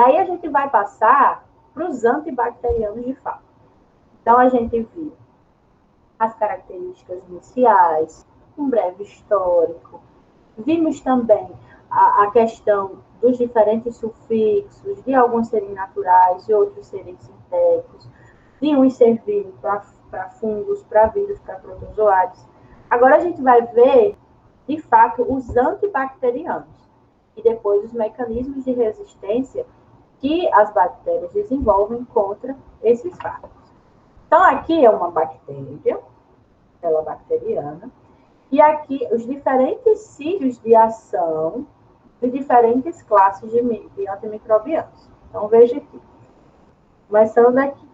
aí a gente vai passar para os antibacterianos de fato. Então, a gente viu as características iniciais, um breve histórico. Vimos também a questão dos diferentes sufixos, de alguns serem naturais e outros serem sintéticos, de uns servirem para fungos, para vírus, para protozoários. Agora a gente vai ver, de fato, os antibacterianos e depois os mecanismos de resistência que as bactérias desenvolvem contra esses fármacos. Então, aqui é uma bactéria, célula bacteriana, e aqui os diferentes sítios de ação de diferentes classes de antimicrobianos. Então, veja aqui. Começando daqui.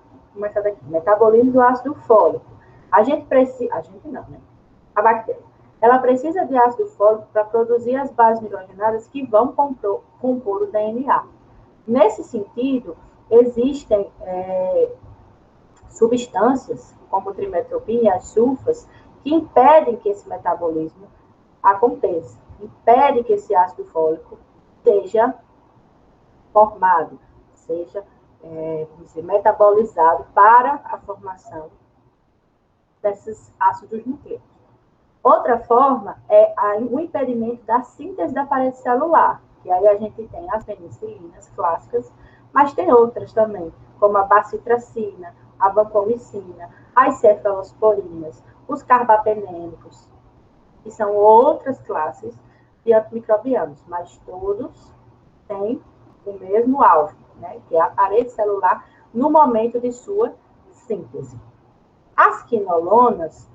Metabolismo do ácido fólico. A gente não, né? A bactéria. Ela precisa de ácido fólico para produzir as bases nitrogenadas que vão compor o DNA. Nesse sentido, existem substâncias, como trimetopina e as sulfas, que impedem que esse metabolismo aconteça, impedem que esse ácido fólico seja formado, seja metabolizado para a formação desses ácidos nucleicos. Outra forma é o impedimento da síntese da parede celular, que aí a gente tem as penicilinas clássicas, mas tem outras também, como a bacitracina, a vancomicina, as cefalosporinas, os carbapenêmicos, que são outras classes de antimicrobianos, mas todos têm o mesmo alvo, né, que é a parede celular no momento de sua síntese. As quinolonas,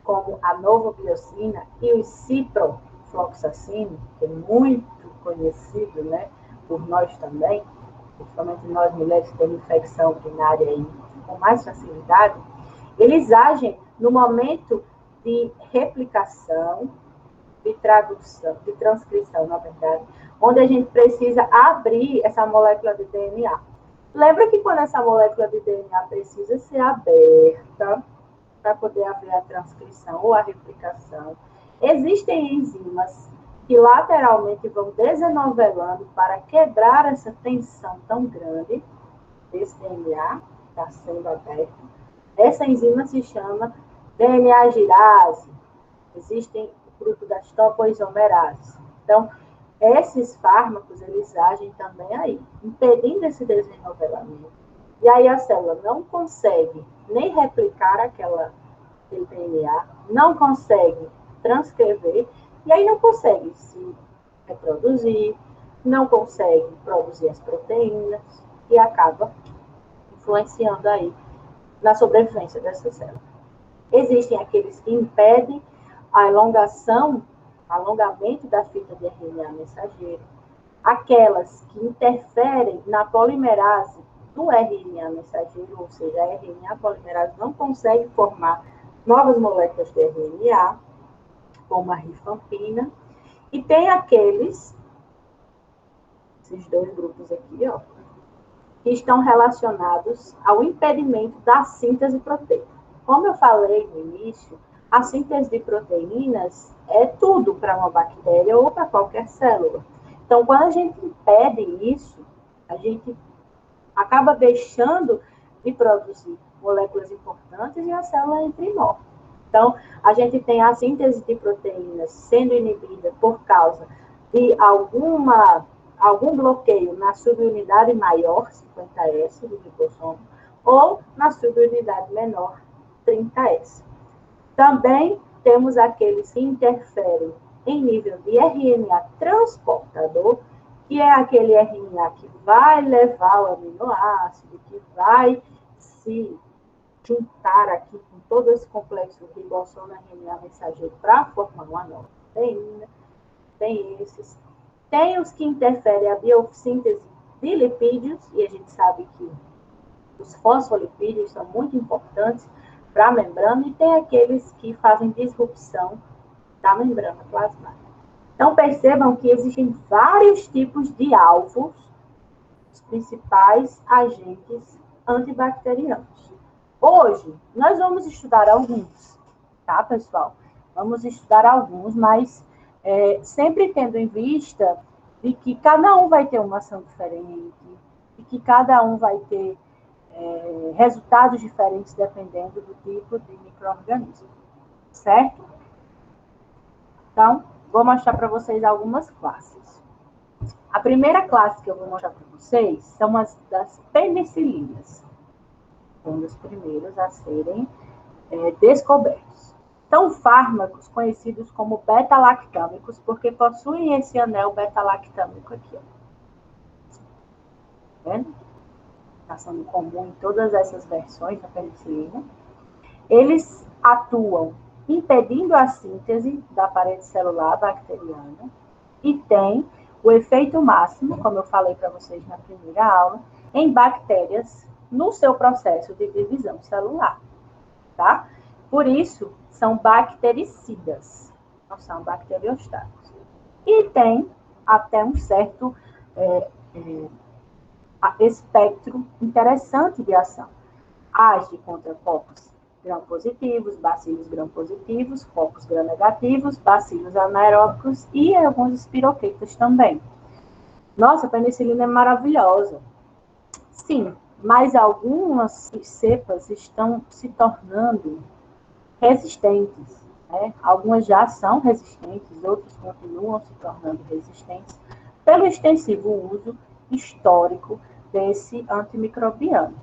como a novobiocina e o ciprofloxacino, que é muito conhecido, né, por nós também, principalmente nós mulheres que temos infecção urinária aí com mais facilidade, eles agem no momento de replicação, de tradução, de transcrição, na verdade, onde a gente precisa abrir essa molécula de DNA. Lembra que quando essa molécula de DNA precisa ser aberta para poder haver a transcrição ou a replicação, existem enzimas que lateralmente vão desenovelando para quebrar essa tensão tão grande desse DNA que está sendo aberto. Essa enzima se chama DNA girase. Existem o grupo das topoisomerases. Então, esses fármacos, eles agem também aí, impedindo esse desenovelamento. E aí a célula não consegue nem replicar aquele DNA, não consegue transcrever, e aí não consegue se reproduzir, não consegue produzir as proteínas, e acaba influenciando aí na sobrevivência dessa célula. Existem aqueles que impedem a alongamento da fita de RNA mensageiro, aquelas que interferem na polimerase do RNA mensageiro, ou seja, a RNA polimerase não consegue formar novas moléculas de RNA, como a rifampina, e tem esses dois grupos aqui, ó, que estão relacionados ao impedimento da síntese proteica. Como eu falei no início, a síntese de proteínas é tudo para uma bactéria ou para qualquer célula. Então, quando a gente impede isso, a gente acaba deixando de produzir moléculas importantes e a célula entra em morte. Então, a gente tem a síntese de proteínas sendo inibida por causa de algum bloqueio na subunidade maior, 50S, do ribossomo, ou na subunidade menor, 30S. Também temos aqueles que interferem em nível de RNA transportador, que é aquele RNA que vai levar o aminoácido, que vai se juntar aqui com todo esse complexo ribossomo RNA mensageiro para formar uma nova proteína. Tem esses. Tem os que interferem a biossíntese de lipídios, e a gente sabe que os fosfolipídios são muito importantes para a membrana, e tem aqueles que fazem disrupção da membrana plasmática. Então, percebam que existem vários tipos de alvos, os principais agentes antibacterianos. Hoje, nós vamos estudar alguns, tá, pessoal? Vamos estudar alguns, mas sempre tendo em vista de que cada um vai ter uma ação diferente, que cada um vai ter resultados diferentes dependendo do tipo de micro-organismo, certo? Então, vou mostrar para vocês algumas classes. A primeira classe que eu vou mostrar para vocês são as das penicilinas, um dos primeiros a serem descobertos. São fármacos conhecidos como beta-lactâmicos, porque possuem esse anel beta-lactâmico aqui. Tá vendo? Está sendo comum em todas essas versões da penicilina. Eles atuam impedindo a síntese da parede celular bacteriana e tem o efeito máximo, como eu falei para vocês na primeira aula, em bactérias no seu processo de divisão celular, tá? Por isso, são bactericidas, não são bacteriostáticos. E tem até um certo espectro interessante de ação. Age contra cocos gram-positivos, bacilos gram-positivos, cocos gram-negativos, bacilos anaeróbicos e alguns espiroquetas também. Nossa, a penicilina é maravilhosa. Sim, mas algumas cepas estão se tornando resistentes, né? Algumas já são resistentes, outras continuam se tornando resistentes pelo extensivo uso histórico desse antimicrobiano.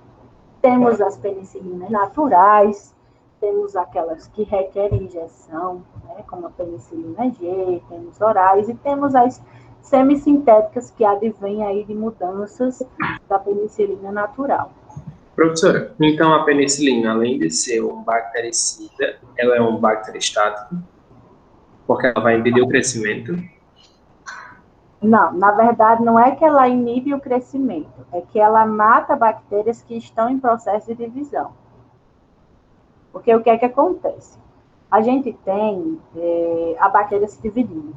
Temos as penicilinas naturais, temos aquelas que requerem injeção, né, como a penicilina G, temos orais, e temos as semissintéticas que advêm aí de mudanças da penicilina natural. Professora, então a penicilina, além de ser um bactericida, ela é um bacteriostático? Porque ela vai impedir o crescimento? Não, na verdade, não é que ela inibe o crescimento, é que ela mata bactérias que estão em processo de divisão. Porque o que é que acontece? A gente tem a bactéria se dividindo,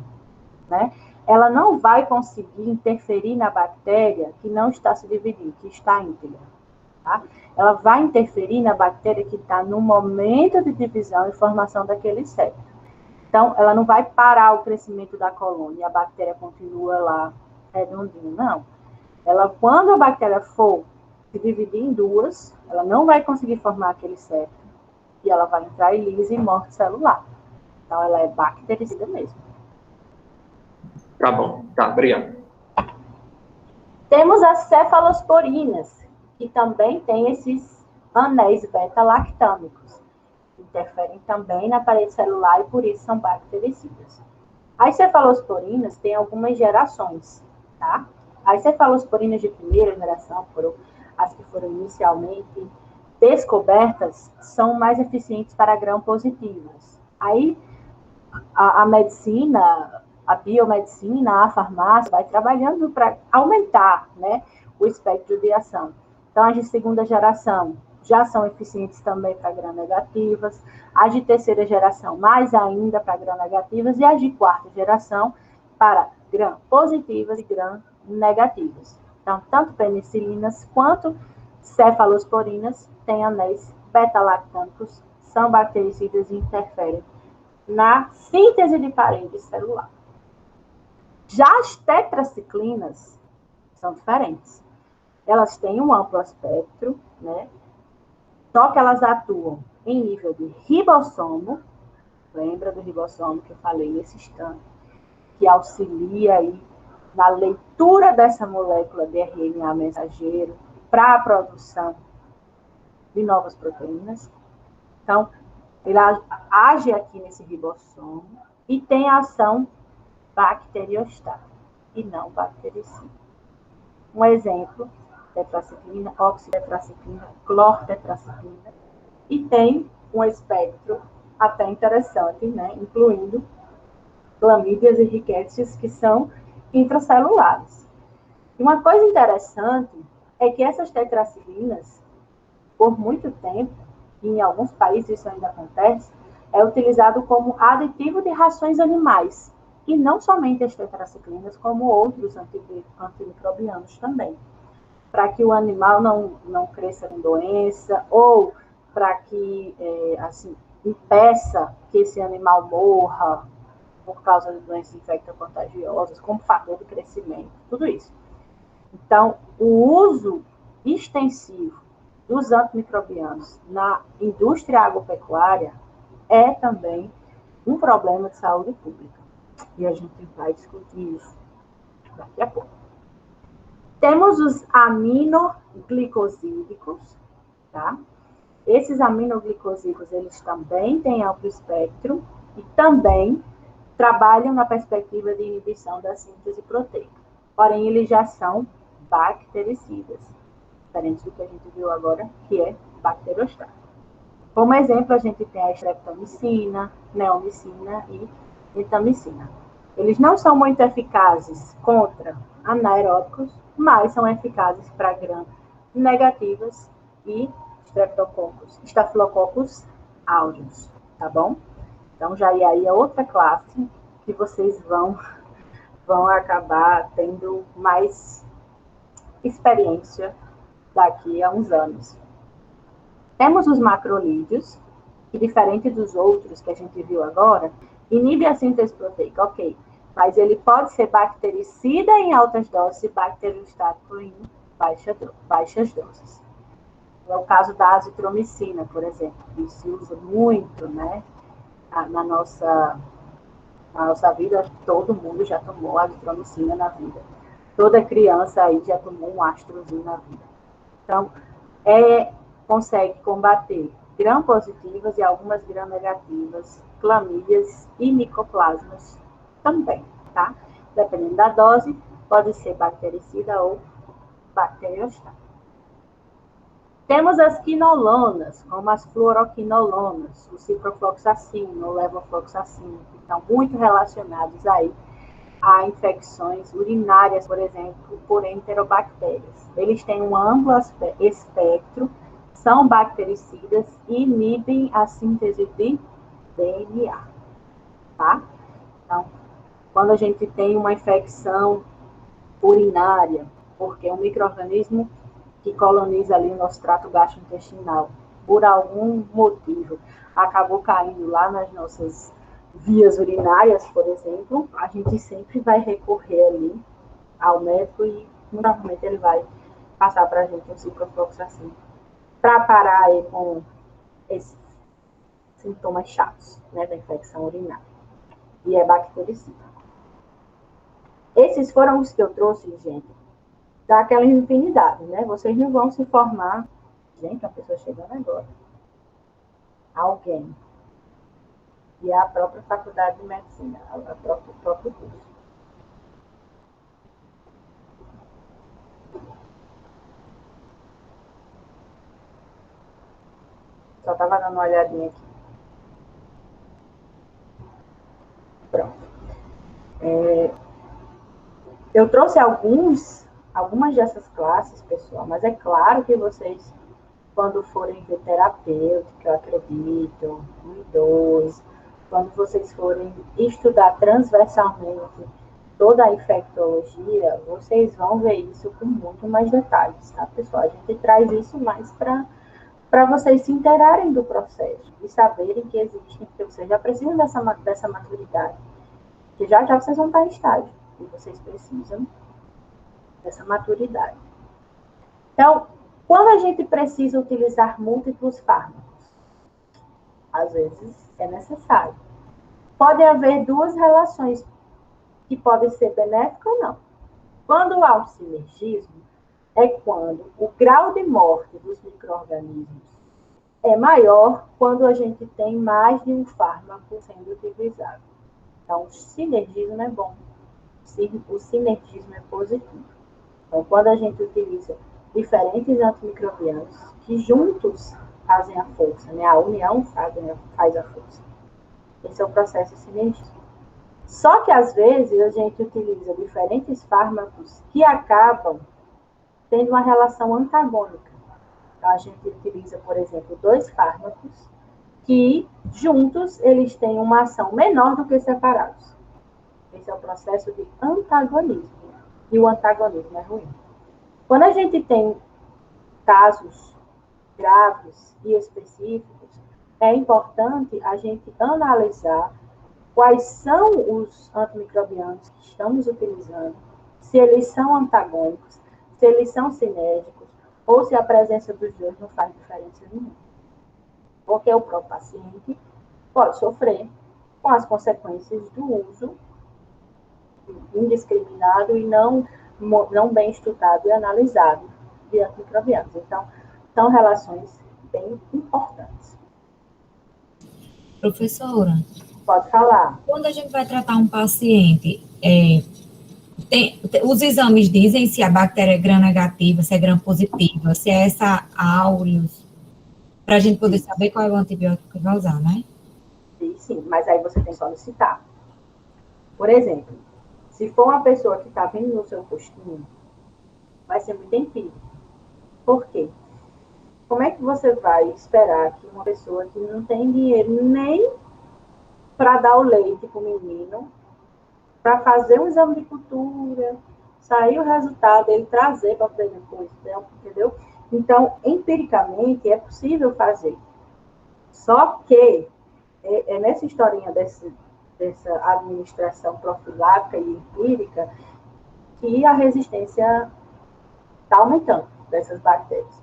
né? Ela não vai conseguir interferir na bactéria que não está se dividindo, que está íntegra, tá? Ela vai interferir na bactéria que está no momento de divisão e formação daquele septo. Então, ela não vai parar o crescimento da colônia, a bactéria continua lá redondinha, não. Ela, quando a bactéria for se dividir em duas, ela não vai conseguir formar aquele septo e ela vai entrar em lise e morte celular. Então, ela é bactericida mesmo. Tá bom, tá, obrigado. Temos as cefalosporinas, que também têm esses anéis beta-lactâmicos. Interferem também na parede celular e por isso são bactericidas. As cefalosporinas têm algumas gerações, tá? As cefalosporinas de primeira geração, as que foram inicialmente descobertas, são mais eficientes para gram-positivas. Aí a medicina, a biomedicina, a farmácia vai trabalhando para aumentar, né, o espectro de ação. Então, as de segunda geração já são eficientes também para gram-negativas, as de terceira geração mais ainda para gram-negativas e as de quarta geração para gram-positivas e gram-negativas. Então, tanto penicilinas quanto cefalosporinas têm anéis beta-lactâmicos, são bactericidas e interferem na síntese de parede celular. Já as tetraciclinas são diferentes. Elas têm um amplo espectro, né? Só que elas atuam em nível de ribossomo. Lembra do ribossomo que eu falei nesse instante? Que auxilia aí na leitura dessa molécula de RNA mensageiro para a produção de novas proteínas. Então, ele age aqui nesse ribossomo e tem ação bacteriostática e não bactericida. Um exemplo, tetraciclina, oxitetraciclina, clortetraciclina, e tem um espectro até interessante, né, incluindo clamídias e riquétias que são intracelulares. E uma coisa interessante é que essas tetraciclinas, por muito tempo, e em alguns países isso ainda acontece, é utilizado como aditivo de rações animais. E não somente as tetraciclinas, como outros antimicrobianos também. Para que o animal não cresça com doença, ou para que assim, impeça que esse animal morra por causa de doenças infectocontagiosas, como fator de crescimento, tudo isso. Então, o uso extensivo dos antimicrobianos na indústria agropecuária é também um problema de saúde pública. E a gente vai discutir isso daqui a pouco. Temos os aminoglicosídicos, tá? Esses aminoglicosídicos, eles também têm amplo espectro e também trabalham na perspectiva de inibição da síntese proteica. Porém, eles já são bactericidas, diferente do que a gente viu agora, que é bacteriostático. Como exemplo, a gente tem a streptomicina, neomicina e gentamicina. Eles não são muito eficazes contra anaeróbicos, mas são eficazes para gram negativas e Staphylococcus aureus, tá bom? Então, já aí é outra classe que vocês vão acabar tendo mais experiência daqui a uns anos. Temos os macrolídeos, que diferente dos outros que a gente viu agora, inibe a síntese proteica, ok, mas ele pode ser bactericida em altas doses e bacteriostático em baixas doses. É o caso da azitromicina, por exemplo, que se usa muito, né, na nossa vida. Todo mundo já tomou azitromicina na vida. Toda criança aí já tomou um astrozinho na vida. Então, consegue combater gram-positivas e algumas gram-negativas, clamídias e micoplasmas também, tá? Dependendo da dose, pode ser bactericida ou bacteriostática. Temos as quinolonas, como as fluoroquinolonas, o ciprofloxacino, o levofloxacino, que estão muito relacionados aí a infecções urinárias, por exemplo, por enterobactérias. Eles têm um amplo espectro, são bactericidas e inibem a síntese de DNA, tá? Então, quando a gente tem uma infecção urinária, porque um micro-organismo que coloniza ali o nosso trato gastrointestinal, por algum motivo, acabou caindo lá nas nossas vias urinárias, por exemplo, a gente sempre vai recorrer ali ao médico e, normalmente, ele vai passar para a gente um ciprofloxacino para parar aí com esses sintomas chatos, né, da infecção urinária. E é bactericida. Esses foram os que eu trouxe, gente, daquela infinidade, né? Vocês não vão se formar. Gente, a pessoa chegando agora. Alguém. E a própria faculdade de medicina, o próprio curso. Só estava dando uma olhadinha aqui. Pronto. Eu trouxe algumas dessas classes, pessoal, mas é claro que vocês, quando forem ver terapêutica, eu acredito, 1 e 2, quando vocês forem estudar transversalmente toda a infectologia, vocês vão ver isso com muito mais detalhes, tá, pessoal? A gente traz isso mais para vocês se inteirarem do processo e saberem que existem, que vocês já precisam dessa maturidade, que já vocês vão estar em estágio e vocês precisam dessa maturidade. Então, quando a gente precisa utilizar múltiplos fármacos, às vezes é necessário. Pode haver duas relações que podem ser benéficas ou não. Quando há o sinergismo, é quando o grau de morte dos micro-organismos é maior quando a gente tem mais de um fármaco sendo utilizado. Então, o sinergismo é bom. O sinergismo é positivo. Então, quando a gente utiliza diferentes antimicrobianos que juntos fazem a força, né? A união faz a força. Esse é o processo sinergismo. Só que, às vezes, a gente utiliza diferentes fármacos que acabam tendo uma relação antagônica. Então, a gente utiliza, por exemplo, 2 fármacos que, juntos, eles têm uma ação menor do que separados. Esse é o processo de antagonismo. E o antagonismo é ruim. Quando a gente tem casos graves e específicos, é importante a gente analisar quais são os antimicrobianos que estamos utilizando, se eles são antagônicos, se eles são sinérgicos, ou se a presença dos dois não faz diferença nenhuma. Porque o próprio paciente pode sofrer com as consequências do uso indiscriminado e não bem estudado e analisado de antimicrobianos. Então, são relações bem importantes. Professora, pode falar. Quando a gente vai tratar um paciente, os exames dizem se a bactéria é gram-negativa, se é gram-positiva, se é essa aureus, para a gente poder saber qual é o antibiótico que vai usar, né? Sim, mas aí você tem que solicitar. Por exemplo, se for uma pessoa que está vindo no seu postinho, vai ser muito empírico. Por quê? Como é que você vai esperar que uma pessoa que não tem dinheiro nem para dar o leite para o menino, para fazer um exame de cultura, sair o resultado, ele trazer para fazer depois, entendeu? Então, empiricamente, é possível fazer. Só que é nessa historinha dessa administração profilática e empírica que a resistência está aumentando dessas bactérias.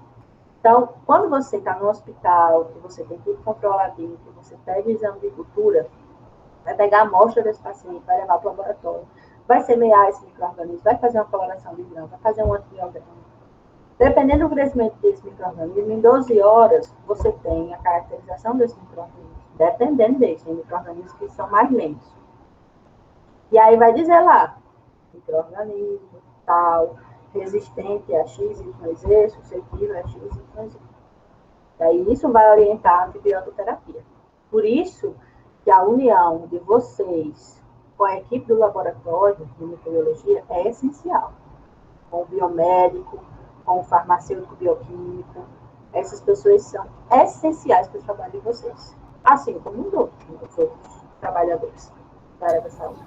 Então, quando você está no hospital, que você tem tudo controladinho, que você pede exame de cultura, vai pegar a amostra desse paciente, vai levar para o laboratório, vai semear esse micro-organismo, vai fazer uma coloração de grão, vai fazer um antibiograma. Dependendo do crescimento desse micro-organismo, em 12 horas, você tem a caracterização desse micro-organismo. Dependendo desse, tem micro-organismos que são mais lentos. E aí vai dizer lá, micro-organismo, tal, resistente a X, Y, Z, suscetível a X, Y, Z. E aí isso vai orientar a antibioterapia. Por isso que a união de vocês com a equipe do laboratório de microbiologia é essencial. Com o biomédico, com o farmacêutico bioquímico, essas pessoas são essenciais para o trabalho de vocês. Assim como os outros trabalhadores da área da saúde.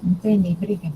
Entendi, obrigada.